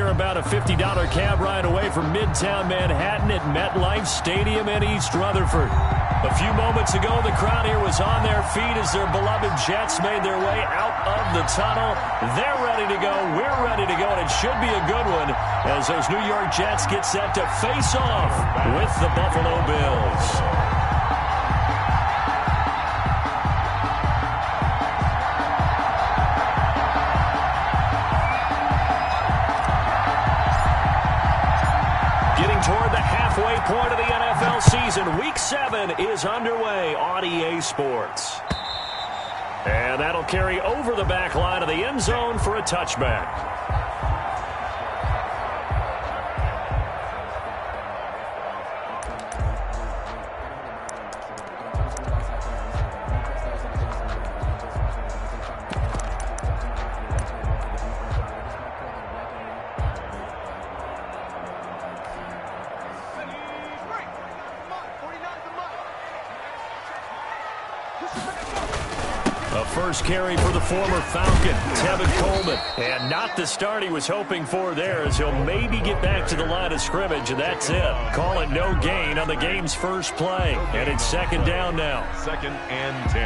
They're about a $50 cab ride away from Midtown Manhattan at MetLife Stadium in East Rutherford. A few moments ago, the crowd here was on their feet as their beloved Jets made their way out of the tunnel. They're ready to go. We're ready to go, and it should be a good one as those New York Jets get set to face off with the Buffalo Bills. Toward the halfway point of the NFL season. Week 7 is underway on EA Sports. And that'll carry over the back line of the end zone for a touchback. First carry for the former Falcon, Tevin Coleman. And not the start he was hoping for there, as he'll maybe get back to the line of scrimmage, and that's it. Call it no gain on the game's first play. And it's second down now. 2nd and 10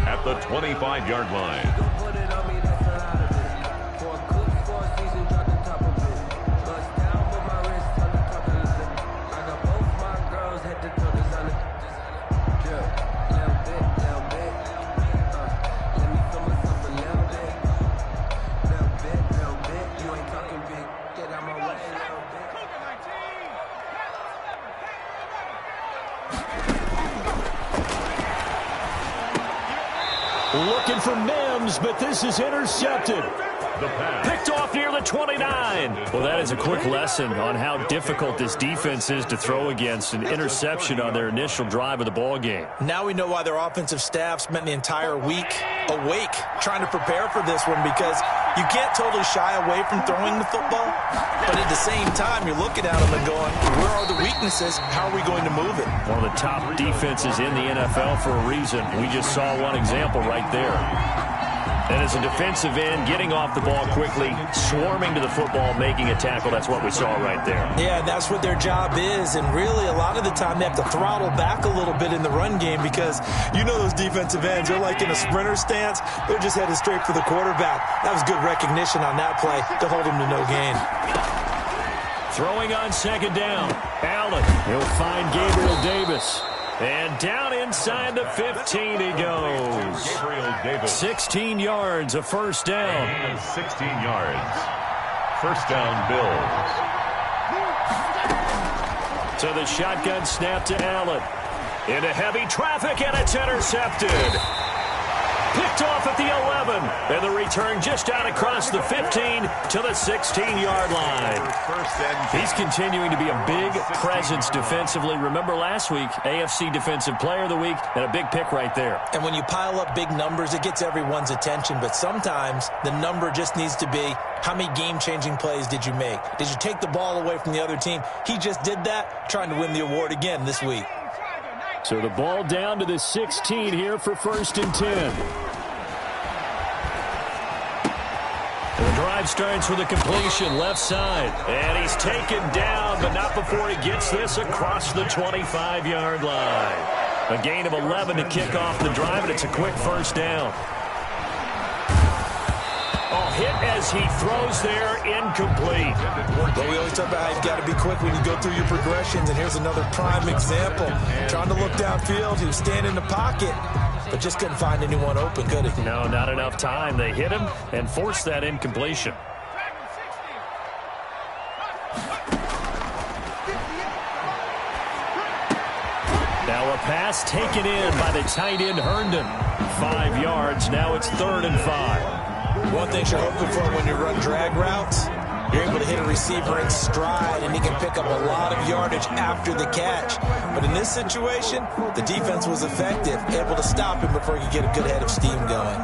at the 25-yard line. Looking for Mims, but this is intercepted. Picked off near the 29. Well, that is a quick lesson on how difficult this defense is to throw against. An interception on their initial drive of the ball game. Now we know why their offensive staff spent the entire week awake trying to prepare for this one, because you can't totally shy away from throwing the football, but at the same time, you're looking at them and going, where are the weaknesses? How are we going to move it? One of the top defenses in the NFL for a reason. We just saw one example right there. And as a defensive end, getting off the ball quickly, swarming to the football, making a tackle, that's what we saw right there. Yeah, that's what their job is, and really a lot of the time they have to throttle back a little bit in the run game, because you know those defensive ends, they're like in a sprinter stance. They're just headed straight for the quarterback. That was good recognition on that play to hold him to no gain. Throwing on second down. Allen, he'll find Gabriel Davis. And down inside the 15 he goes. Gabriel Davis. 16 yards, a first down. And 16 yards. First down, Bills. So the shotgun snap to Allen. Into heavy traffic, and it's intercepted. Picked off at the 11. And the return just out across the 15 to the 16-yard line. He's continuing to be a big presence defensively. Remember last week, AFC Defensive Player of the Week, and a big pick right there. And when you pile up big numbers, it gets everyone's attention. But sometimes the number just needs to be, how many game-changing plays did you make? Did you take the ball away from the other team? He just did that, trying to win the award again this week. So the ball down to the 16 here for 1st and 10. The drive starts with a completion left side. And he's taken down, but not before he gets this across the 25-yard line. A gain of 11 to kick off the drive, and it's a quick first down. Hit as he throws there, incomplete. But we always talk about how you've got to be quick when you go through your progressions, and here's another prime example. Trying to look downfield, he was standing in the pocket, but just couldn't find anyone open, could he? No, not enough time. They hit him and forced that incompletion. Now a pass taken in by the tight end Herndon. 5 yards, now it's 3rd and 5. One thing you're hoping for when you run drag routes, you're able to hit a receiver in stride, and he can pick up a lot of yardage after the catch. But in this situation, the defense was effective, able to stop him before he could get a good head of steam going.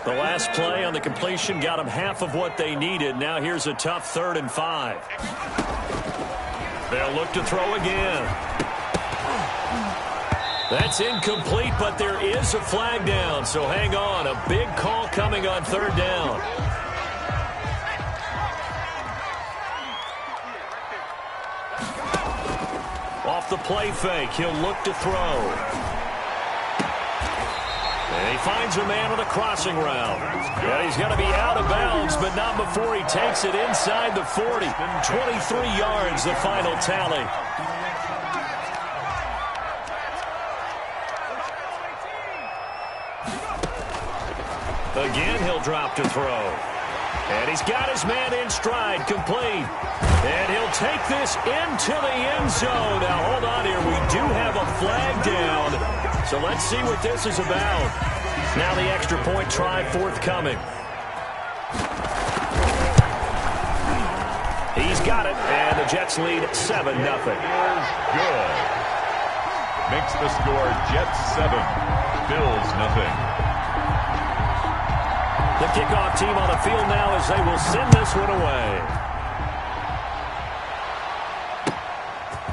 The last play on the completion got them half of what they needed. Now here's a tough 3rd and 5. They'll look to throw again. That's incomplete, but there is a flag down, so hang on. A big call coming on third down. Off the play fake, he'll look to throw. And he finds a man on a crossing route. And he's going to be out of bounds, but not before he takes it inside the 40. 23 yards, the final tally. Again, he'll drop to throw. And he's got his man in stride, complete. And he'll take this into the end zone. Now, hold on here. We do have a flag down. So let's see what this is about. Now the extra point try forthcoming. He's got it, and the Jets lead 7-0. Good. Makes the score Jets 7, Bills 0. The kickoff team on the field now as they will send this one away.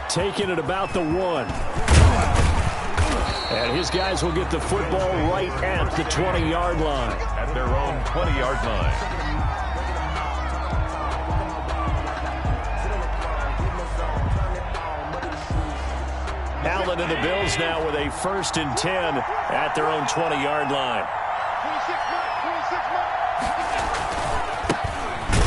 Taking it about the 1. And his guys will get the football right at the 20-yard line. At their own 20-yard line. Allen and the Bills now with a 1st and 10 at their own 20-yard line.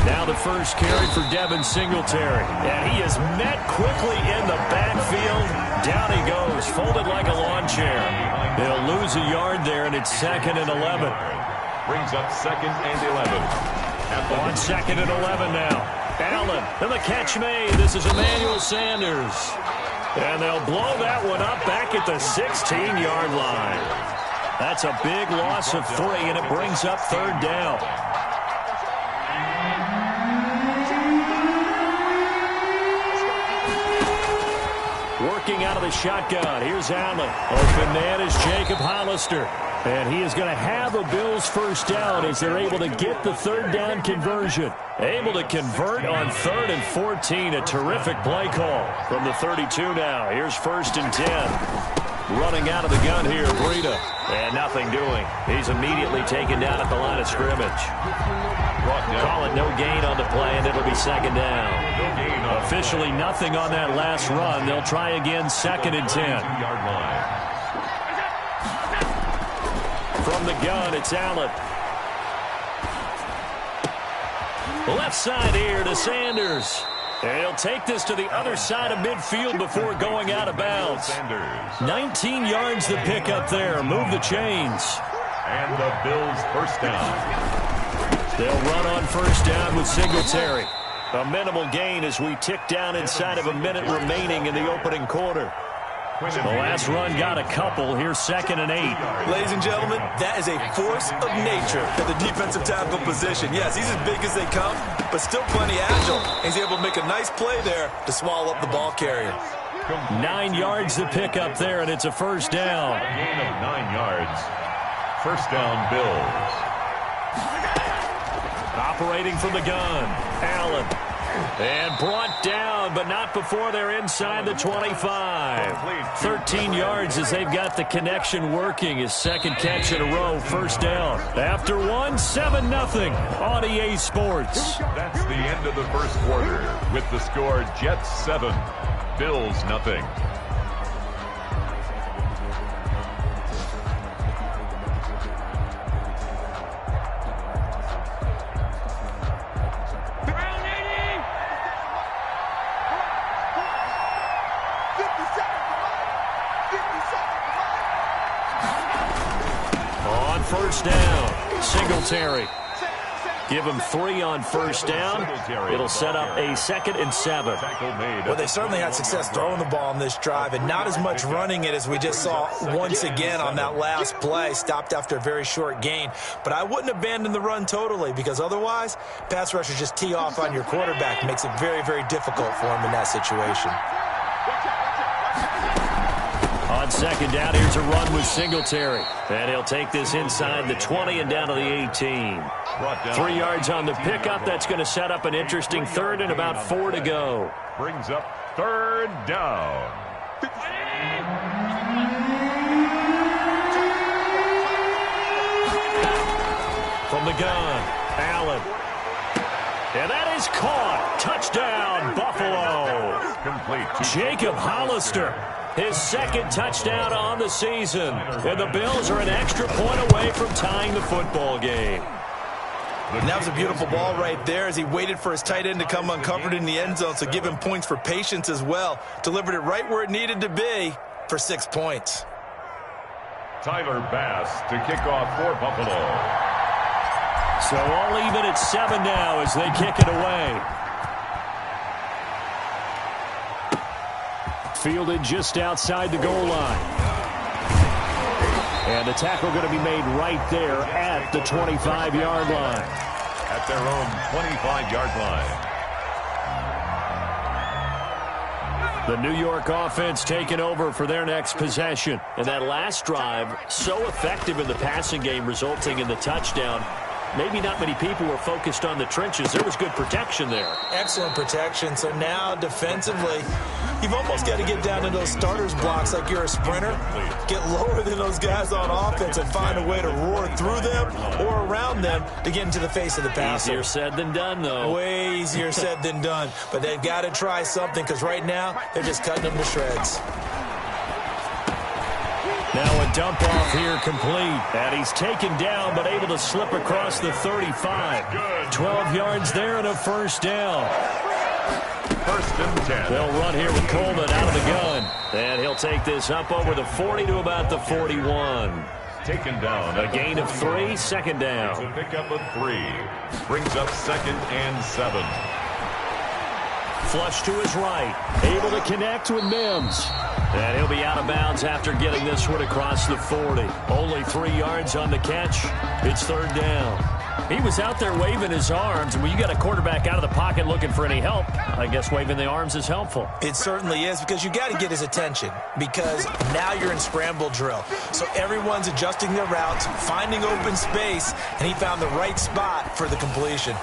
Now the first carry for Devin Singletary. And he is met quickly in the backfield. Down he goes, folded like a lawn chair. They'll lose a yard there, and it's 2nd and 11. Brings up 2nd and 11. On 2nd and 11 now. Allen, and the catch made. This is Emmanuel Sanders. And they'll blow that one up back at the 16-yard line. That's a big loss of 3, and it brings up 3rd down. Working out of the shotgun. Here's Allen. Open man is Jacob Hollister. And he is going to have a Bills 1st down as they're able to get the 3rd down conversion. Able to convert on 3rd and 14. A terrific play call from the 32 now. Here's 1st and 10. Running out of the gun here, Breida. And nothing doing. He's immediately taken down at the line of scrimmage. Call it no gain on the play, and it'll be 2nd down. Officially nothing on that last run. They'll try again, 2nd and 10. From the gun, it's Allen. Left side here to Sanders. And he'll take this to the other side of midfield before going out of bounds. 19 yards to pick up there. Move the chains. And the Bills 1st down. They'll run on 1st down with Singletary. A minimal gain as we tick down inside of a minute remaining in the opening quarter. The last run got a couple. Here's 2nd and 8. Ladies and gentlemen, that is a force of nature at the defensive tackle position. Yes, he's as big as they come, but still plenty agile. He's able to make a nice play there to swallow up the ball carrier. 9 yards to pick up there, and it's a 1st down. A gain of 9 yards. 1st down, Bills. Operating from the gun, Allen. And brought down, but not before they're inside the 25. 13 yards as they've got the connection working. His 2nd catch in a row, 1st down. After 1, 7-0 on EA Sports. That's the end of the 1st quarter with the score Jets 7, Bills 0. On 1st down, Singletary. Give him 3 on 1st down. It'll set up a 2nd and 7. Well, they certainly had success throwing the ball on this drive and not as much running it as we just saw once again on that last play. Stopped after a very short gain. But I wouldn't abandon the run totally because otherwise, pass rushers just tee off on your quarterback. Makes it very, very difficult for him in that situation. On 2nd down, here's a run with Singletary. And he'll take this inside the 20 and down to the 18. 3 yards on the pickup. That's going to set up an interesting 3rd and about 4 to go. Brings up 3rd down. From the gun, Allen. And that is caught. Touchdown, Buffalo. Complete. Jacob Hollister, his second touchdown on the season. And the Bills are an extra point away from tying the football game. And that was a beautiful ball right there as he waited for his tight end to come uncovered in the end zone, so give him points for patience as well. Delivered it right where it needed to be for 6 points. Tyler Bass to kick off for Buffalo. So all even at 7 now as they kick it away. Fielded just outside the goal line. And the tackle going to be made right there at the 25-yard line. At their own 25-yard line. The New York offense taking over for their next possession. And that last drive, so effective in the passing game, resulting in the touchdown. Maybe not many people were focused on the trenches. There was good protection there. Excellent protection. So now defensively, you've almost got to get down in those starters blocks like you're a sprinter. Get lower than those guys on offense and find a way to roar through them or around them to get into the face of the passer. Easier said than done, though. Way easier said than done. But they've got to try something because right now they're just cutting them to shreds. Now a dump off here complete. And he's taken down but able to slip across the 35. 12 yards there and a first down. First and 10. They'll run here with Coleman out of the gun. And he'll take this up over the 40 to about the 41. Taken down. A gain of 3, second down. It's a pickup of 3. Brings up 2nd and 7. Flush to his right. Able to connect with Mims. And he'll be out of bounds after getting this one across the 40. Only 3 yards on the catch. It's third down. He was out there waving his arms. And when you got a quarterback out of the pocket looking for any help, I guess waving the arms is helpful. It certainly is because you got to get his attention because now you're in scramble drill. So everyone's adjusting their routes, finding open space, and he found the right spot for the completion.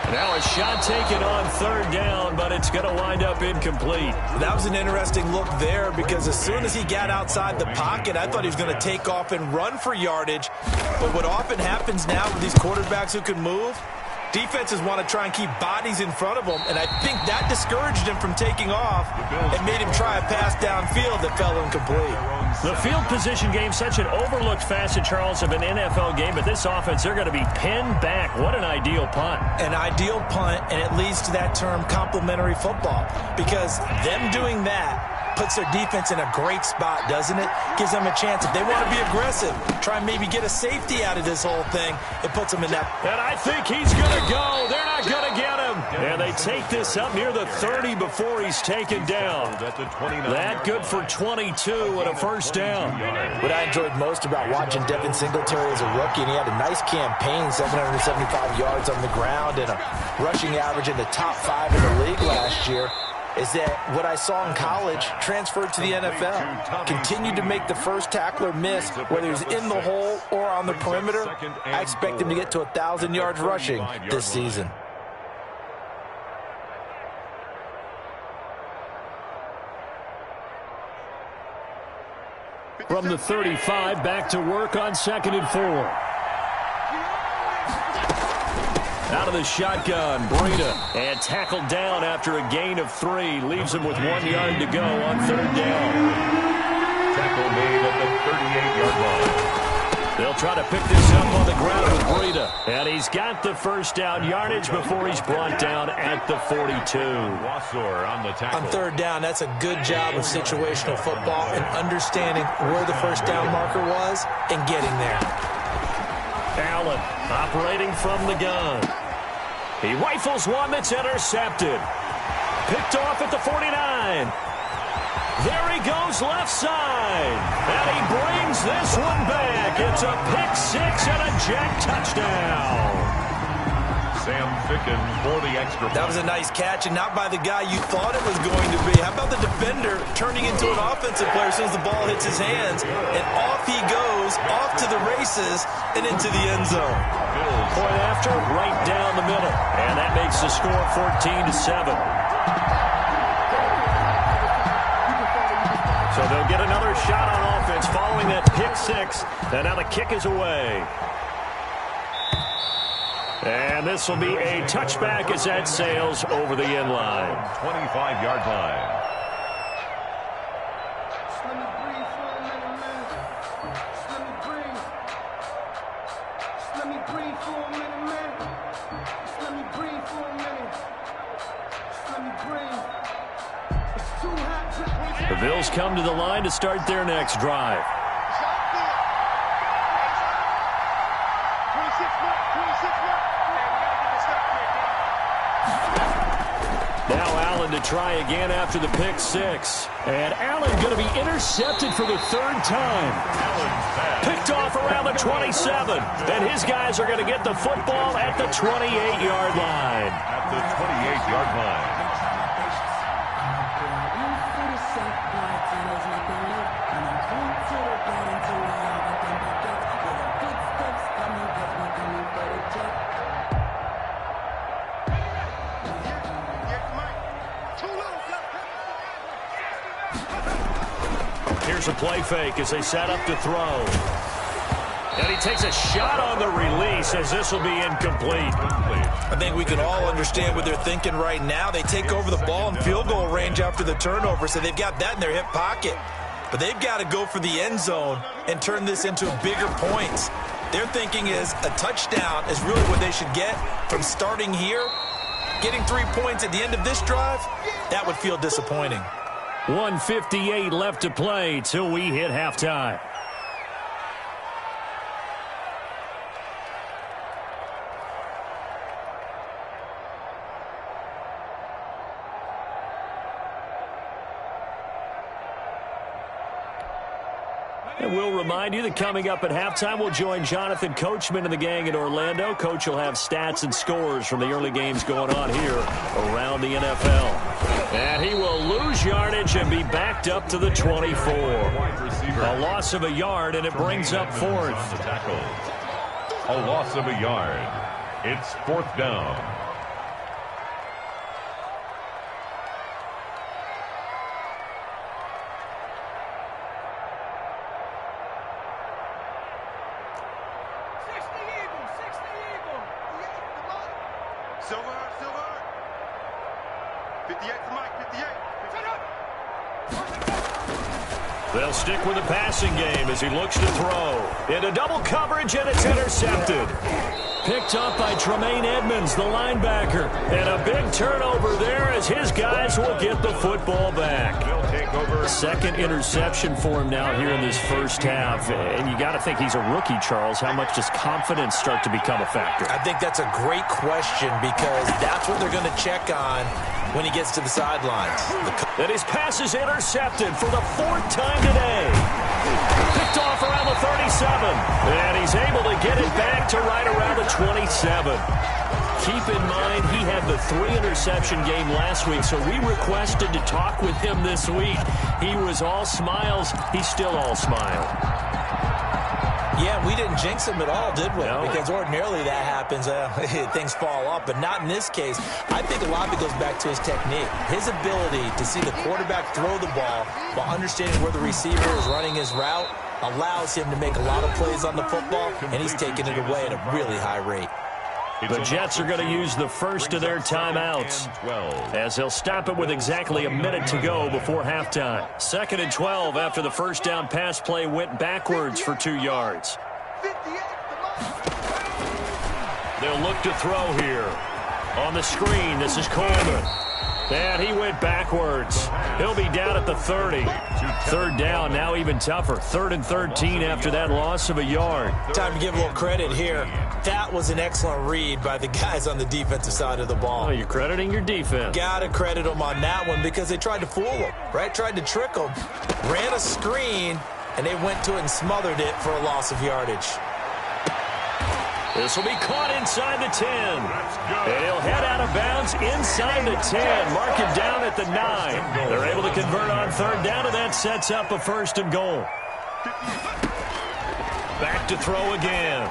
Now a shot taken on third down, but it's going to wind up incomplete. That was an interesting look there because as soon as he got outside the pocket, I thought he was going to take off and run for yardage. But what often happens now with these quarterbacks who can move, defenses want to try and keep bodies in front of them, and I think that discouraged him from taking off and made him try a pass downfield that fell incomplete. The field position game, such an overlooked facet, Charles, of an NFL game, but this offense, they're going to be pinned back. What an ideal punt. An ideal punt, and it leads to that term complementary football, because them doing that puts their defense in a great spot, doesn't it? Gives them a chance. If they want to be aggressive, try and maybe get a safety out of this whole thing, it puts them in that. And I think he's going to go. They're not going to get him. And they take this up near the 30 before he's taken down. That good for 22 and a first down. What I enjoyed most about watching Devin Singletary as a rookie, and he had a nice campaign, 775 yards on the ground and a rushing average in the top 5 in the league last year, is that what I saw in college transferred to the NFL. Continued to make the first tackler miss, whether he's in the hole or on the perimeter. I expect him to get to 1,000 yards rushing this season. From the 35, back to work on 2nd and 4. Out of the shotgun, Breida, and tackled down after a gain of 3. Leaves him with 1 yard to go on third down. Tackle made at the 38-yard line. They'll try to pick this up on the ground with Breida. And he's got the first down yardage before he's brought down at the 42. Wassor on the tackle. On third down, that's a good job of situational football and understanding where the first down marker was and getting there. Allen operating from the gun. He rifles one that's intercepted. Picked off at the 49. There he goes left side. And he brings this one back. It's a pick 6 and a jack touchdown. Sam Ficken for the extra point. That was a nice catch, and not by the guy you thought it was going to be. How about the defender turning into an offensive player as soon as the ball hits his hands, and off he goes, off to the races, and into the end zone. Point after, right down the middle, and that makes the score 14-7. So they'll get another shot on offense following that pick 6, and now the kick is away. And this will be a touchback as that sails over the end line. 25-yard line. The Bills come to the line to start their next drive. Now Allen to try again after the pick six. And Allen going to be intercepted for the third time. Picked off around the 27. And his guys are going to get the football at the 28-yard line. At the 28-yard line. Here's a play fake as they set up to throw. And he takes a shot on the release as this will be incomplete. I think we can all understand what they're thinking right now. They take over the ball in field goal range after the turnover, so they've got that in their hip pocket. But they've got to go for the end zone and turn this into bigger points. Their thinking is a touchdown is really what they should get from starting here. Getting 3 points at the end of this drive, that would feel disappointing. 1:58 left to play till we hit halftime. And we'll remind you that coming up at halftime, we'll join Jonathan Coachman and the gang in Orlando. Coach will have stats and scores from the early games going on here around the NFL. And he will lose yardage and be backed up to the 24. A loss of a yard, and it brings up fourth. A loss of a yard. It's fourth down. They'll stick with the passing game as he looks to throw. Into double coverage, and it's intercepted. Picked up by Tremaine Edmonds, the linebacker. And a big turnover there as his guys will get the football back. Second interception for him now here in this first half. And you got to think he's a rookie, Charles. How much does confidence start to become a factor? I think that's a great question because that's what they're going to check on when he gets to the sidelines. And his pass is intercepted for the fourth time today. Picked off around the 37. And he's able to get it back to right around the 27. Keep in mind, he had the 3-interception game last week, so we requested to talk with him this week. He was all smiles. He's still all smile. Yeah, we didn't jinx him at all, did we? No. Because ordinarily that happens, things fall off, but not in this case. I think a lot of it goes back to his technique. His ability to see the quarterback throw the ball while understanding where the receiver is running his route allows him to make a lot of plays on the football, and he's taking it away at a really high rate. The Jets are going to use the first of their timeouts as they'll stop it with exactly a minute to go before halftime. 2nd and 12 after the first down pass play went backwards for 2 yards. They'll look to throw here. On the screen, this is Coleman. And he went backwards. He'll be down at the 30. Third down, now even tougher. 3rd and 13 after that loss of a yard. Time to give a little credit here. That was an excellent read by the guys on the defensive side of the ball. Oh, you're crediting your defense. Got to credit them on that one because they tried to fool them, right? Tried to trick them. Ran a screen, and they went to it and smothered it for a loss of yardage. This will be caught inside the 10. And he'll head out of bounds inside the 10. Mark him down at the 9. They're able to convert on third down, and that sets up a 1st and goal. Back to throw again.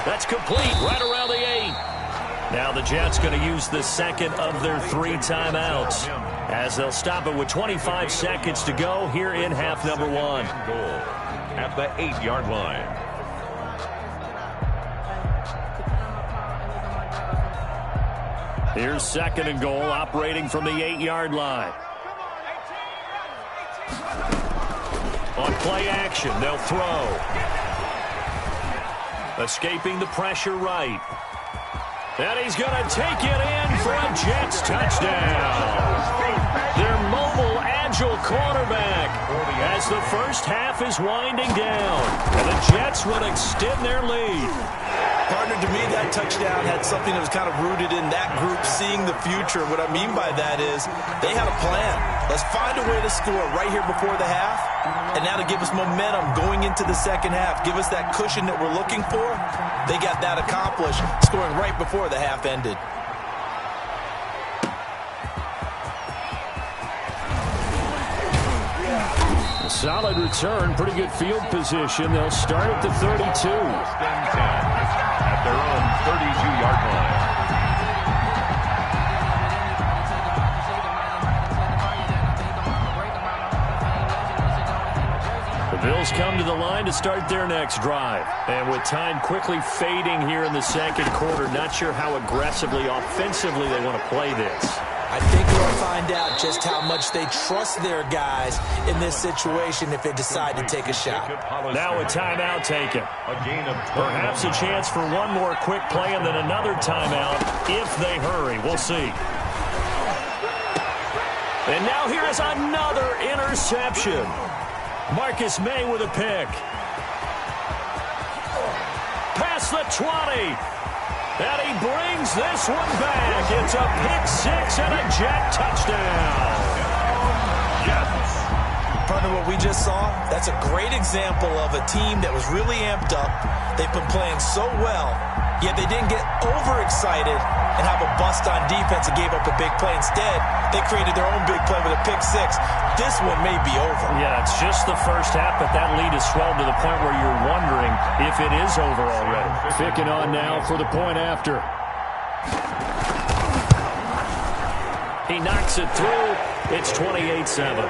That's complete right around the 8. Now the Jets going to use the second of their 3 timeouts as they'll stop it with 25 seconds to go here in half number 1. Goal at the 8-yard line. Here's 2nd and goal, operating from the 8-yard line. On play action, they'll throw. Escaping the pressure right. And he's going to take it in for a Jets touchdown. Their mobile, agile quarterback as the first half is winding down. And the Jets will extend their lead. Partner, to me, that touchdown had something that was kind of rooted in that group seeing the future. What I mean by that is they had a plan. Let's find a way to score right here before the half, and now to give us momentum going into the second half, give us that cushion that we're looking for. They got that accomplished, scoring right before the half ended. Solid return, pretty good field position. They'll start at the 32. At their own 32-yard line. The Bills come to the line to start their next drive. And with time quickly fading here in the second quarter, not sure how aggressively, offensively they want to play this. I think we'll find out just how much they trust their guys in this situation if they decide to take a shot. Now a timeout taken. Perhaps a chance for one more quick play and then another timeout if they hurry. We'll see. And now here is another interception. Marcus May with a pick. Past the 20. And he brings this one back. It's a pick-6 and a Jet touchdown. Jets. Partner, what we just saw, that's a great example of a team that was really amped up. They've been playing so well, yet they didn't get overexcited and have a bust on defense and gave up a big play. Instead, they created their own big play with a pick-6. This one may be over. Yeah, it's just the first half, but that lead is swelled to the point where you're wondering if it is over already. Picking on now for the point after. He knocks it through. It's 28-7.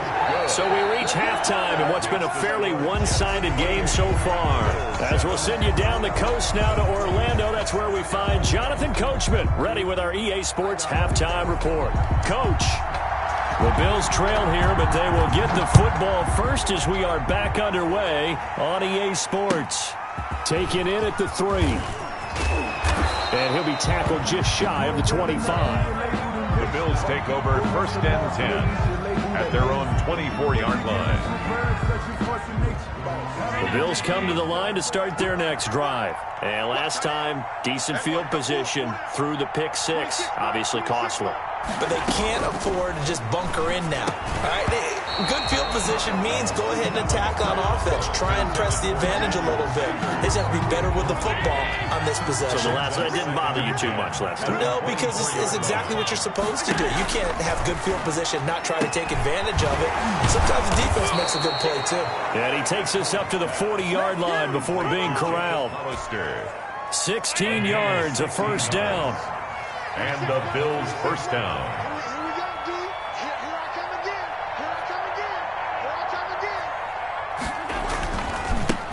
So we reach halftime in what's been a fairly one-sided game so far. As we'll send you down the coast now to Orlando, that's where we find Jonathan Coachman, ready with our EA Sports halftime report. Coach, the Bills trail here, but they will get the football first as we are back underway on EA Sports. Taken in at the 3. And he'll be tackled just shy of the 25. The Bills take over 1st and 10 at their own 24-yard line. The Bills come to the line to start their next drive. And last time, decent field position through the pick-6. Obviously costly. But they can't afford to just bunker in now. All right? Good field position means go ahead and attack on offense. Try and press the advantage a little bit. They just have to be better with the football on this possession. So the last one didn't bother you too much last time? No, because it's exactly what you're supposed to do. You can't have good field position, not try to take advantage of it. Sometimes the defense makes a good play, too. And he takes us up to the 40-yard line before being corralled. 16 yards, a first down. And the Bills first down.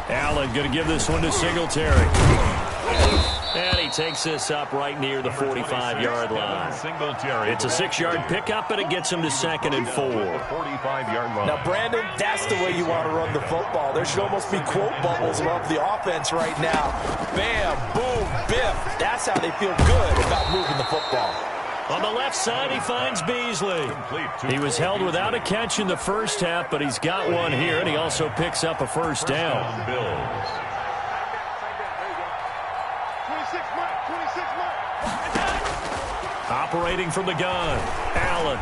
Allen going to give this one to Singletary. And he takes this up right near the 45-yard line. It's a 6-yard pickup, and it gets him to 2nd and 4. 45-yard line. Now, Brandon, that's the way you want to run the football. There should almost be quote bubbles above the offense right now. Bam, boom, biff. That's how they feel good about moving the football. On the left side, he finds Beasley. He was held without a catch in the first half, but he's got one here, and he also picks up a first down. Operating from the gun, Allen.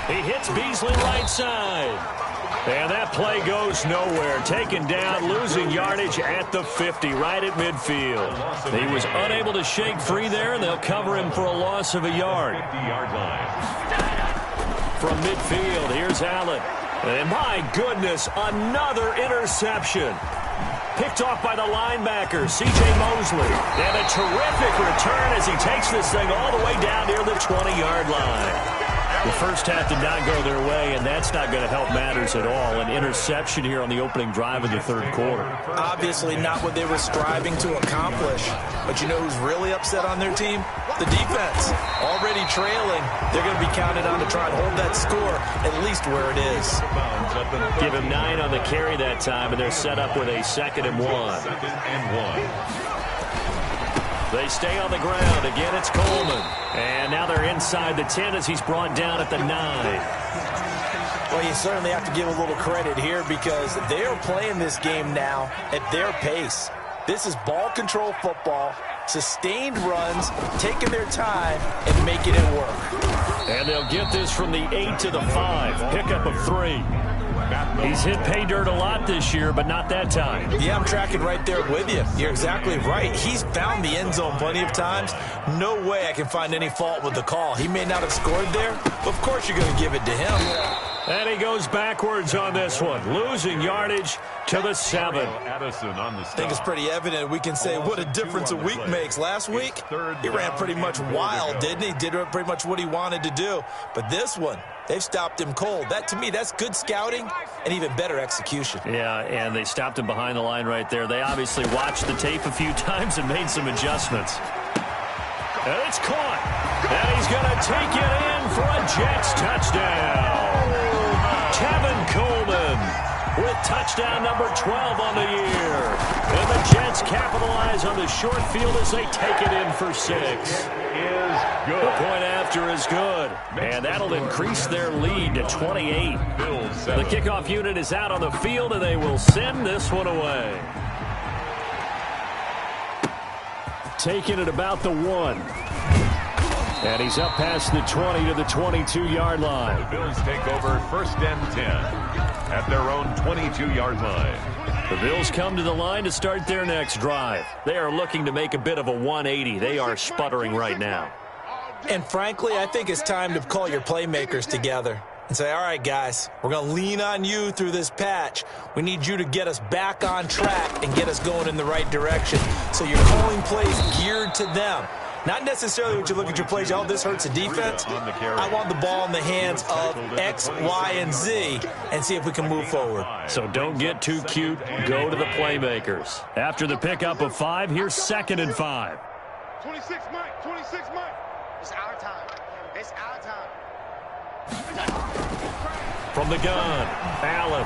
He hits Beasley right side. And that play goes nowhere. Taken down, losing yardage at the 50, right at midfield. He was unable to shake free there, and they'll cover him for a loss of a yard. From midfield, here's Allen. And my goodness, another interception. Picked off by the linebacker, C.J. Mosley. And a terrific return as he takes this thing all the way down near the 20-yard line. The first half did not go their way, and that's not going to help matters at all. An interception here on the opening drive of the third quarter. Obviously not what they were striving to accomplish. But you know who's really upset on their team? The defense. Already trailing. They're going to be counted on to try and hold that score at least where it is. Give him 9 on the carry that time, and they're set up with a 2nd and 1. They stay on the ground. Again, it's Coleman. And now they're inside the 10 as he's brought down at the 9. Well, you certainly have to give a little credit here because they are playing this game now at their pace. This is ball control football, sustained runs, taking their time, and making it work. And they'll get this from the 8 to the 5. Pickup of 3. He's hit pay dirt a lot this year, but not that time. Yeah, I'm tracking right there with you. You're exactly right. He's found the end zone plenty of times. No way I can find any fault with the call. He may not have scored there, but of course you're going to give it to him. And he goes backwards on this one, losing yardage to the 7. I think it's pretty evident. We can say what a difference a week makes. Last week, he ran pretty much wild, didn't he? Did pretty much what he wanted to do. But this one, they've stopped him cold. That, to me, that's good scouting and even better execution. Yeah, and they stopped him behind the line right there. They obviously watched the tape a few times and made some adjustments. And it's caught. And he's going to take it in for a Jets touchdown. Kevin Coleman with touchdown number 12 on the year. And the Jets capitalize on the short field as they take it in for 6. The point after is good. And that'll increase their lead to 28. The kickoff unit is out on the field, and they will send this one away. Taking it about the 1. And he's up past the 20 to the 22-yard line. The Bills take over 1st and 10 at their own 22-yard line. The Bills come to the line to start their next drive. They are looking to make a bit of a 180. They are sputtering right now. And frankly, I think it's time to call your playmakers together and say, all right, guys, we're going to lean on you through this patch. We need you to get us back on track and get us going in the right direction. So you're calling plays geared to them. Not necessarily when you look at your plays, oh, this hurts the defense. I want the ball in the hands of X, Y, and Z and see if we can move forward. So don't get too cute. Go to the playmakers. After the pickup of 5, here's 2nd and 5. 26 Mike, 26 Mike. It's our time. It's our time. From the gun, Allen.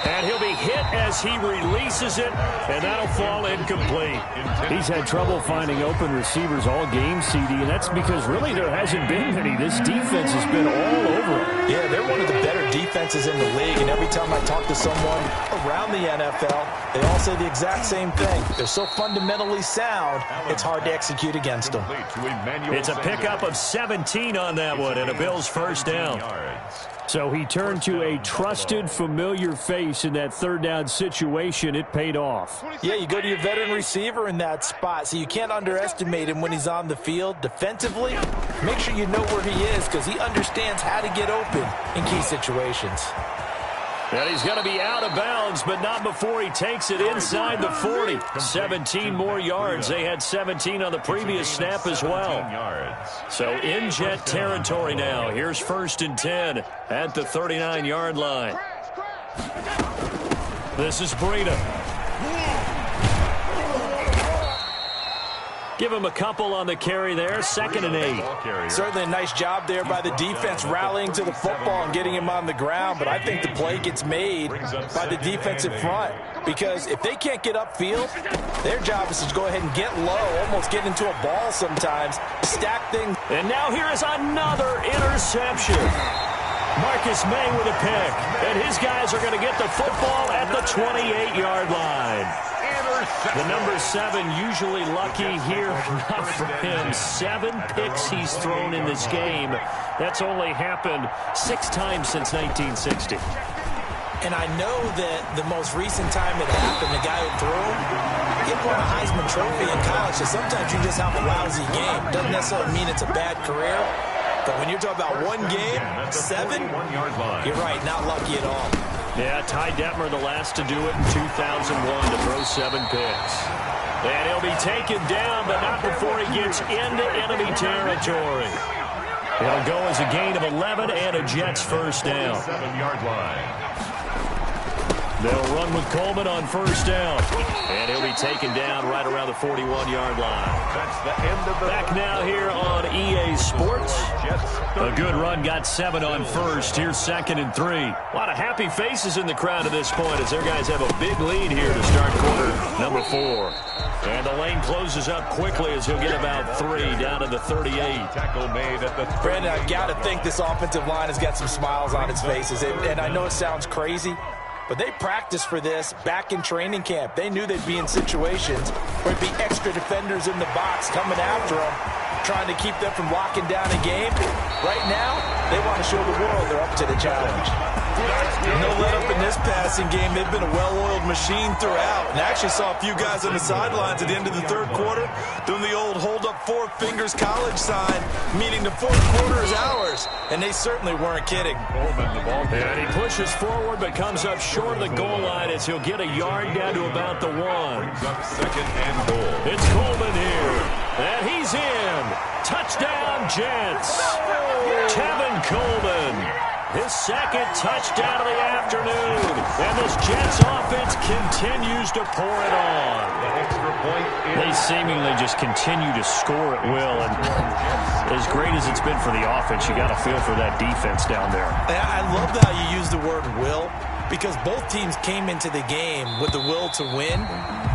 And he'll be hit as he releases it, and that'll fall incomplete. He's had trouble finding open receivers all game, CD, and that's because really there hasn't been any. This defense has been all over him. Yeah, they're one of the better defenses in the league, and every time I talk to someone around the NFL, they all say the exact same thing. They're so fundamentally sound, it's hard to execute against them. It's a pickup of 17 on that one, and a Bills first down. So he turned to a trusted, familiar face in that 3rd down situation. It paid off. Yeah, you go to your veteran receiver in that spot, so you can't underestimate him when he's on the field. Defensively, make sure you know where he is because he understands how to get open in key situations. And he's going to be out of bounds, but not before he takes it inside the 40. 17 more yards. They had 17 on the previous snap as well. So in Jet territory now. Here's 1st and 10 at the 39-yard line. This is Breida. Give him a couple on the carry there. 2nd and 8. Certainly a nice job there by the defense rallying to the football and getting him on the ground. But I think the play gets made by the defensive front. Because if they can't get upfield, their job is to go ahead and get low, almost get into a ball sometimes, stack things. And now here is another interception. Marcus May with a pick. And his guys are going to get the football at the 28-yard line. The number 7 usually lucky here. Not for him. 7 picks he's thrown in this game. That's only happened 6 times since 1960. And I know that the most recent time it happened, the guy who threw him, he won a Heisman Trophy in college. So sometimes you just have a lousy game. Doesn't necessarily mean it's a bad career. But when you're talking about one game, 7, you're right, not lucky at all. Yeah, Ty Detmer the last to do it in 2001 to throw 7 picks. And he'll be taken down, but not before he gets into enemy territory. It'll go as a gain of 11 and a Jets first down. 7-yard line. They'll run with Coleman on first down. And he'll be taken down right around the 41-yard line. That's the end of the back now here on EA Sports. A good run, got 7 on first. Here's 2nd and 3. A lot of happy faces in the crowd at this point as their guys have a big lead here to start quarter number 4. And the lane closes up quickly as he'll get about 3 down to the 38. Tackle made at the Brandon, I've got to think this offensive line has got some smiles on its faces. And I know it sounds crazy, but they practiced for this back in training camp. They knew they'd be in situations where there'd be extra defenders in the box coming after them, trying to keep them from locking down a game. Right now, they want to show the world they're up to the challenge. No let up in this passing game. They've been a well-oiled machine throughout. And I actually saw a few guys on the sidelines at the end of the third quarter doing the old hold up 4 fingers college sign, meaning the fourth quarter is ours. And they certainly weren't kidding. And he pushes forward but comes up short of the goal line as he'll get a yard down to about the 1. Brings up 2nd and goal. It's Coleman here. And he's in. Touchdown, Jets. Kevin Coleman. His 2nd touchdown of the afternoon. And this Jets offense continues to pour it on. The extra point They seemingly just continue to score at will. And as great as it's been for the offense, you got to feel for that defense down there. I love how you use the word will, because both teams came into the game with the will to win.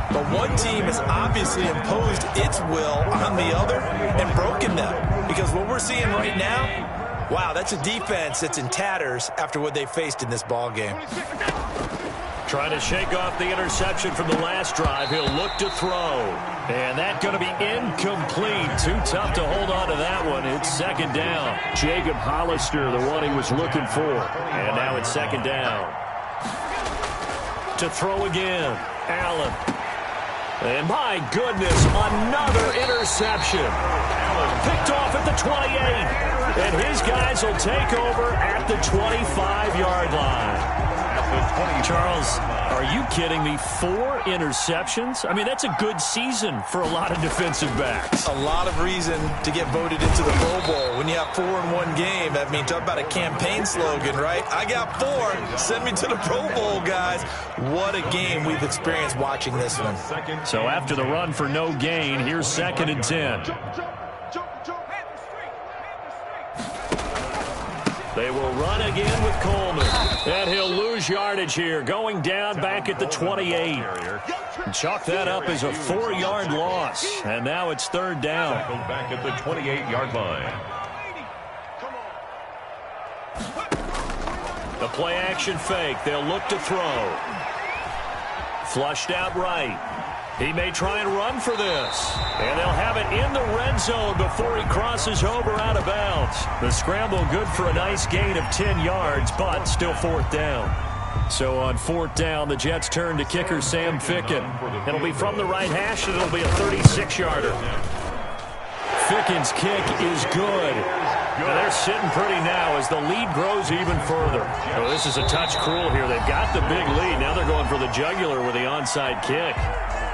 But one team has obviously imposed its will on the other and broken them. Because what we're seeing right now, wow, that's a defense that's in tatters after what they faced in this ball game. Trying to shake off the interception from the last drive. He'll look to throw. And that's going to be incomplete. Too tough to hold on to that one. It's 2nd down. Jacob Hollister, the one he was looking for. And now it's 2nd down. To throw again. Allen. And my goodness, another interception. Picked off at the 28. And his guys will take over at the 25-yard line. Charles, are you kidding me? 4 interceptions? I mean, that's a good season for a lot of defensive backs. A lot of reason to get voted into the Pro Bowl. When you have 4 in one game, I mean, talk about a campaign slogan, right? I got 4. Send me to the Pro Bowl, guys. What a game we've experienced watching this one. So after the run for no gain, here's 2nd and 10. They will run again with Coleman. And he'll lose yardage here, going down back at the 28. Chalk that up as a 4-yard loss. And now it's 3rd down. Back at the 28-yard line. The play action fake. They'll look to throw. Flushed out right. He may try and run for this. And they'll have it in the red zone before he crosses over out of bounds. The scramble good for a nice gain of 10 yards, but still 4th down. So on 4th down, the Jets turn to kicker Sam Ficken. It'll be from the right hash, and it'll be a 36-yarder. Ficken's kick is good. And they're sitting pretty now as the lead grows even further. Oh, this is a touch cruel here. They've got the big lead. Now they're going for the jugular with the onside kick.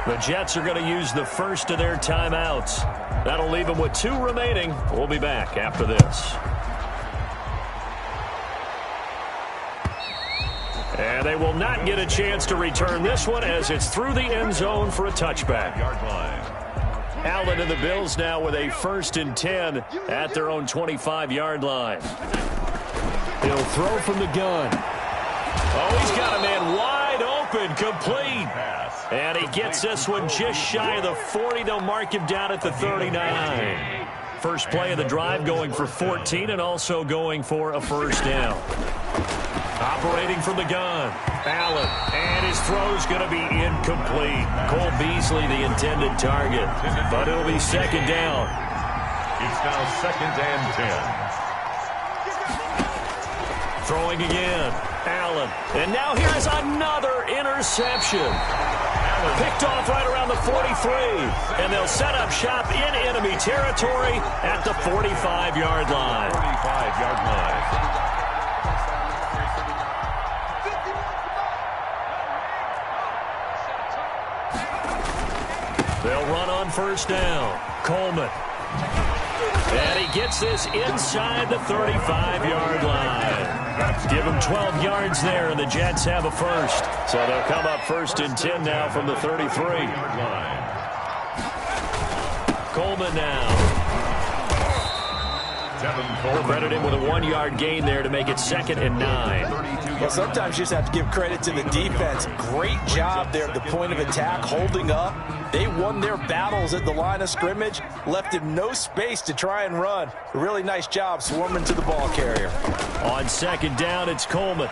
The Jets are going to use the first of their timeouts. That'll leave them with 2 remaining. We'll be back after this. And they will not get a chance to return this one as it's through the end zone for a touchback. Allen and the Bills now with a 1st and 10 at their own 25-yard line. He'll throw from the gun. Oh, he's got a man wide open, complete. And he gets this one just shy of the 40. They'll mark him down at the 39. First play of the drive going for 14 and also going for a 1st down. Operating from the gun, Allen, and his throw's going to be incomplete. Cole Beasley, the intended target, but it'll be 2nd down. It's now 2nd and 10. Throwing again, Allen, and now here's another interception. Picked off right around the 43, and they'll set up shop in enemy territory at the 45-yard line. 45-yard line. They'll run on 1st down. Coleman. And he gets this inside the 35-yard line. Give him 12 yards there, and the Jets have a first. So they'll come up 1st and 10 now from the 33. Coleman now. Credit him with a 1-yard gain there to make it 2nd and 9. Well, sometimes you just have to give credit to the defense. Great job there at the point of attack, holding up. They won their battles at the line of scrimmage, left him no space to try and run. A really nice job swarming to the ball carrier. On 2nd down, it's Coleman.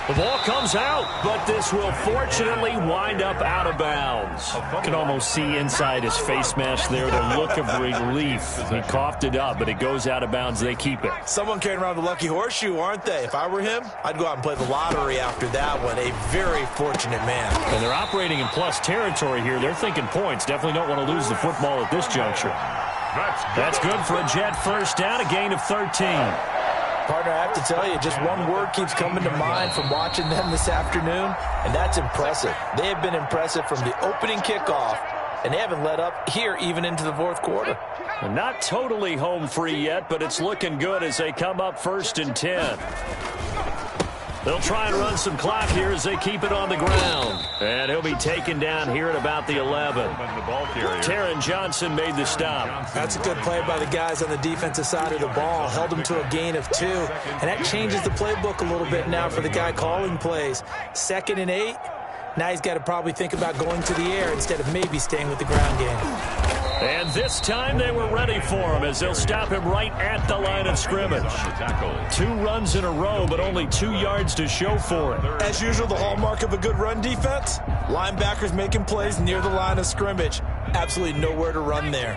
The ball comes out, but this will fortunately wind up out of bounds. You can almost see inside his face mask there the look of relief. He coughed it up, but it goes out of bounds. They keep it. Someone carrying around the lucky horseshoe, aren't they? If I were him, I'd go out and play the lottery after that one. A very fortunate man. And they're operating in plus territory here. They're thinking points. Definitely don't want to lose the football at this juncture. That's good for a Jet first down, a gain of 13. Partner, I have to tell you, just one word keeps coming to mind from watching them this afternoon, and that's impressive. They have been impressive from the opening kickoff, and they haven't let up here even into the 4th quarter. And not totally home free yet, but it's looking good as they come up 1st and 10. They'll try and run some clock here as they keep it on the ground. And he'll be taken down here at about the 11. Taron Johnson made the stop. That's a good play by the guys on the defensive side of the ball. Held him to a gain of 2. And that changes the playbook a little bit now for the guy calling plays. 2nd and 8. Now he's got to probably think about going to the air instead of maybe staying with the ground game. And this time they were ready for him as they'll stop him right at the line of scrimmage. 2 runs in a row, but only 2 yards to show for it. As usual, the hallmark of a good run defense, linebackers making plays near the line of scrimmage. Absolutely nowhere to run there.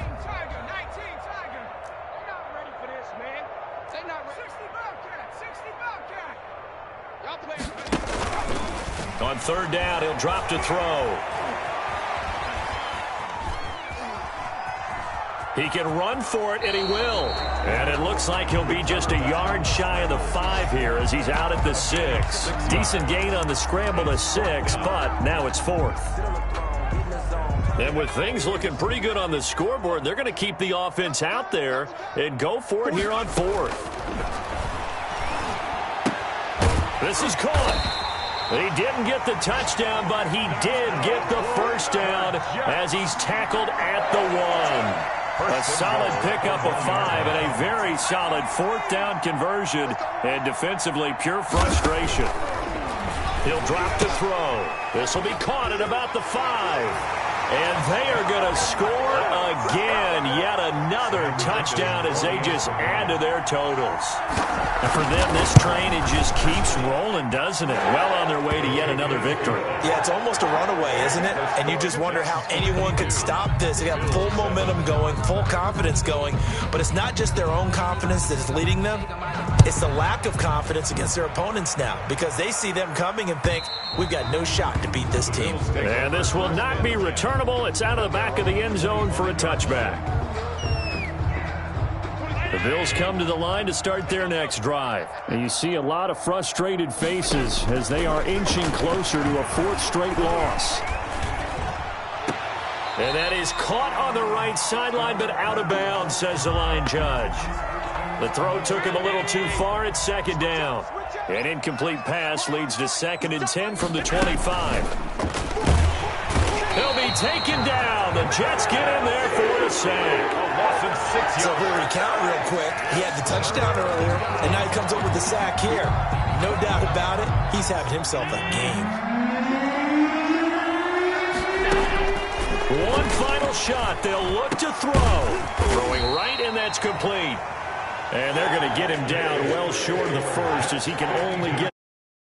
On 3rd down, he'll drop to throw. He can run for it, and he will. And it looks like he'll be just a yard shy of the 5 here as he's out at the 6. Decent gain on the scramble to 6, but now it's 4th. And with things looking pretty good on the scoreboard, they're going to keep the offense out there and go for it here on 4th. This is caught. He didn't get the touchdown, but he did get the first down as he's tackled at the 1. A solid pickup of 5 and a very solid 4th down conversion, and defensively pure frustration. He'll drop to throw. This will be caught at about the 5. And they are going to score again. Yet another touchdown as they just add to their totals. And for them, this train, it just keeps rolling, doesn't it? Well on their way to yet another victory. Yeah, it's almost a runaway, isn't it? And you just wonder how anyone could stop this. They got full momentum going, full confidence going. But it's not just their own confidence that is leading them. It's the lack of confidence against their opponents now, because they see them coming and think, we've got no shot to beat this team. And this will not be returnable. It's out of the back of the end zone for a touchback. The Bills come to the line to start their next drive. And you see a lot of frustrated faces as they are inching closer to a 4th straight loss. And that is caught on the right sideline, but out of bounds, says the line judge. The throw took him a little too far. It's 2nd down. An incomplete pass leads to 2nd and 10 from the 25. He'll be taken down. The Jets get in there for the sack. So we'll recount real quick. He had the touchdown earlier, and now he comes up with the sack here. No doubt about it, he's having himself a game. One final shot. They'll look to throw. Throwing right, and that's complete. And they're going to get him down well short of the first as he can only get